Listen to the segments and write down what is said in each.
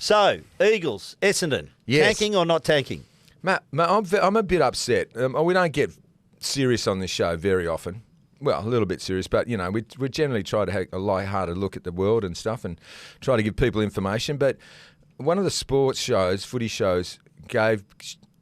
So, Eagles, Essendon, tanking or not tanking? Matt, I'm a bit upset. We don't get serious on this show very often. Well, a little bit serious, but, we generally try to have a light-hearted look at the world and stuff and try to give people information. But one of the sports shows, footy shows, gave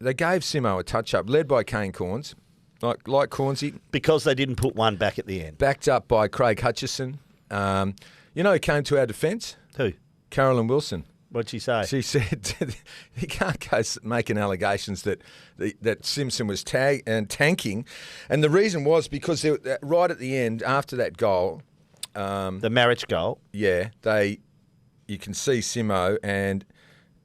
Simo a touch-up, led by Kane Corns, like Cornsy. Because they didn't put one back at the end. Backed up by Craig Hutchison. Who came to our defence? Who? Carolyn Wilson. What'd she say? She said he can't go making allegations that Simpson was tanking. And the reason was because right at the end, after that goal... the marriage goal? Yeah, you can see Simo, and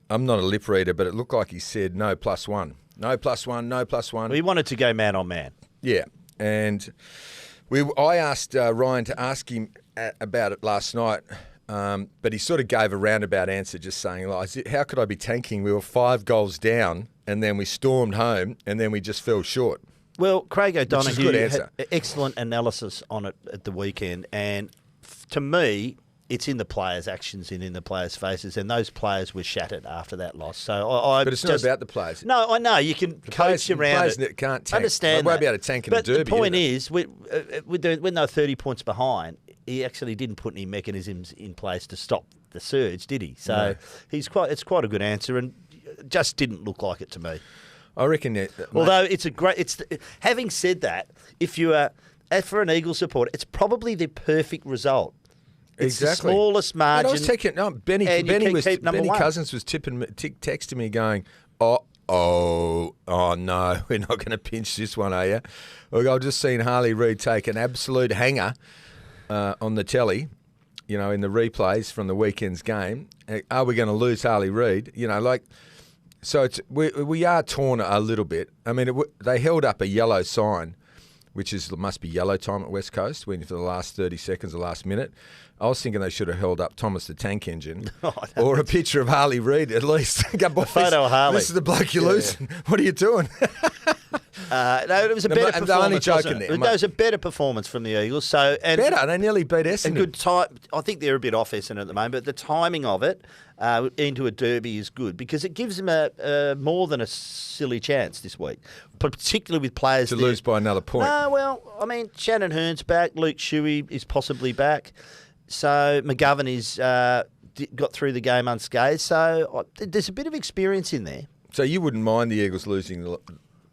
I'm not a lip reader, but it looked like he said no +1. No +1, no +1. Well, he wanted to go man on man. Yeah, and I asked Ryan to ask him about it last night, but he sort of gave a roundabout answer, just saying, how could I be tanking? We were 5 goals down, and then we stormed home, and then we just fell short. Well, Craig O'Donoghue had excellent analysis on it at the weekend, and to me, it's in the players' actions and in the players' faces, and those players were shattered after that loss. So but it's not about the players. No, I know you can coach around it. Players can't tank. Understand? They won't be able to tank in a derby. But the point is, when they were 30 points behind, he actually didn't put any mechanisms in place to stop the surge, did he? So it's quite a good answer, and just didn't look like it to me. I reckon that. Although having said that, if you are for an Eagles supporter, it's probably the perfect result. It's exactly the smallest margin. I was taking Benny Cousins was texting me going, oh no, we're not going to pinch this one, are you? Look, I've just seen Harley Reid take an absolute hanger on the telly, in the replays from the weekend's game. Are we going to lose Harley Reid? So we are torn a little bit. I mean, they held up a yellow sign, which must be yellow time at West Coast, when for the last 30 seconds, the last minute. I was thinking they should have held up Thomas the Tank Engine or a picture of Harley Reid at least. Go, boys, photo of Harley. This is the bloke you're losing. What are you doing? No, it was a better performance. I'm only joking there. It was a better performance from the Eagles. Better. They nearly beat Essendon. Good time. I think they're a bit off Essendon at the moment, but the timing of it into a derby is good because it gives them a more than a silly chance this week, particularly with players to lose by another point. No, well, I mean, Shannon Hearn's back. Luke Shuey is possibly back. So McGovern is got through the game unscathed. So there's a bit of experience in there. So you wouldn't mind the Eagles losing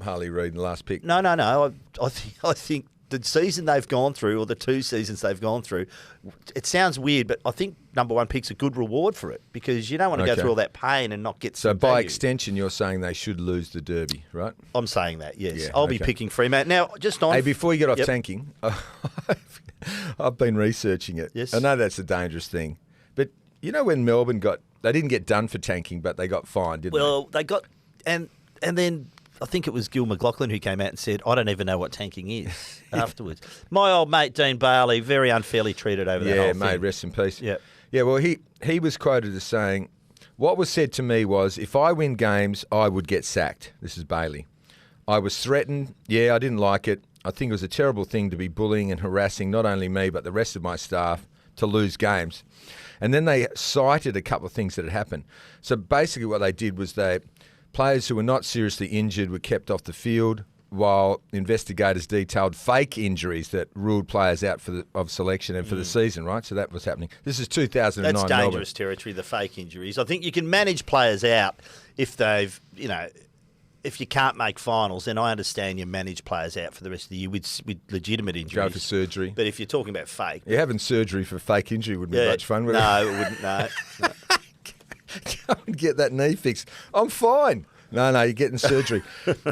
Harley Reid in the last pick? No. I think the season they've gone through, or the 2 seasons they've gone through, it sounds weird, but I think number 1 pick's a good reward for it because you don't want to go through all that pain and not get some So by value. extension, you're saying they should lose the derby, right? I'm saying that, yes. Yeah, I'll be picking Fremantle. Now, just on... Hey, before you get off tanking, I've been researching it. Yes. I know that's a dangerous thing. But when Melbourne they didn't get done for tanking, but they got fined, didn't they? Well, they got... And then I think it was Gil McLaughlin who came out and said, I don't even know what tanking is afterwards. My old mate, Dean Bailey, very unfairly treated over that whole thing. Yeah, mate, rest in peace. Yeah. Yeah, well, he was quoted as saying, what was said to me was, if I win games, I would get sacked. This is Bailey. I was threatened. Yeah, I didn't like it. I think it was a terrible thing to be bullying and harassing not only me, but the rest of my staff to lose games. And then they cited a couple of things that had happened. So basically what they did was players who were not seriously injured were kept off the field, while investigators detailed fake injuries that ruled players out of selection and for the season, right? So that was happening. This is 2009 That's dangerous territory, the fake injuries. I think you can manage players out if they've, if you can't make finals, then I understand you manage players out for the rest of the year with legitimate injuries. Go for surgery. But if you're talking about fake... Yeah, having surgery for fake injury wouldn't be much fun, would it? No, it wouldn't, no. Go and get that knee fixed. I'm fine. No, you're getting surgery.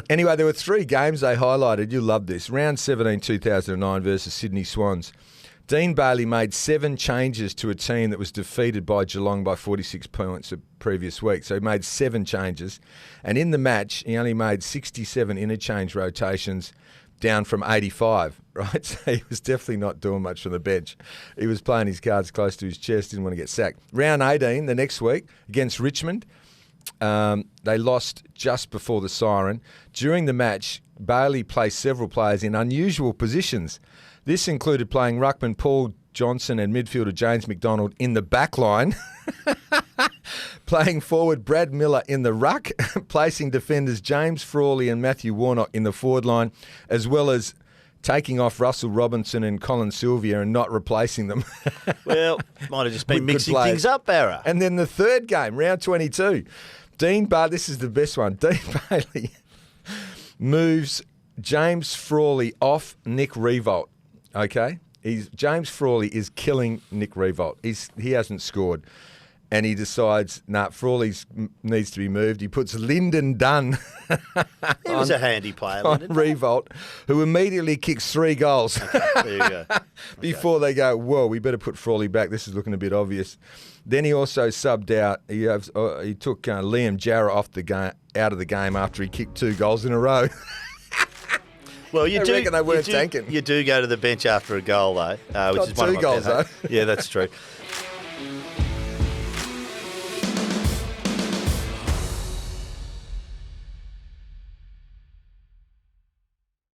Anyway, there were 3 games they highlighted. You love this. Round 17, 2009 versus Sydney Swans. Dean Bailey made 7 changes to a team that was defeated by Geelong by 46 points the previous week. So he made 7 changes. And in the match, he only made 67 interchange rotations, down from 85, right? So he was definitely not doing much from the bench. He was playing his cards close to his chest, didn't want to get sacked. Round 18, the next week, against Richmond, they lost just before the siren. During the match, Bailey placed several players in unusual positions. This included playing ruckman Paul Johnson and midfielder James McDonald in the back line, Playing forward, Brad Miller in the ruck, placing defenders James Frawley and Matthew Warnock in the forward line, as well as taking off Russell Robinson and Colin Sylvia and not replacing them. Well, might have just been Good mixing players. things up, Barra. And then the third game, round 22, this is the best one. Dean Bailey moves James Frawley off Nick Revolt. Okay? James Frawley is killing Nick Revolt. He hasn't scored. And he decides, Frawley needs to be moved. He puts Lyndon Dunn He was a handy player, on Lyndon. Revolt, who immediately kicks 3 goals. There you go. Before they go, whoa, we better put Frawley back. This is looking a bit obvious. Then he also subbed out. He took Liam Jarrah out of the game after he kicked 2 goals in a row. Well, you reckon they weren't tanking. You do go to the bench after a goal, though, which Got is one of 2 my goals, pet- though. Yeah, that's true.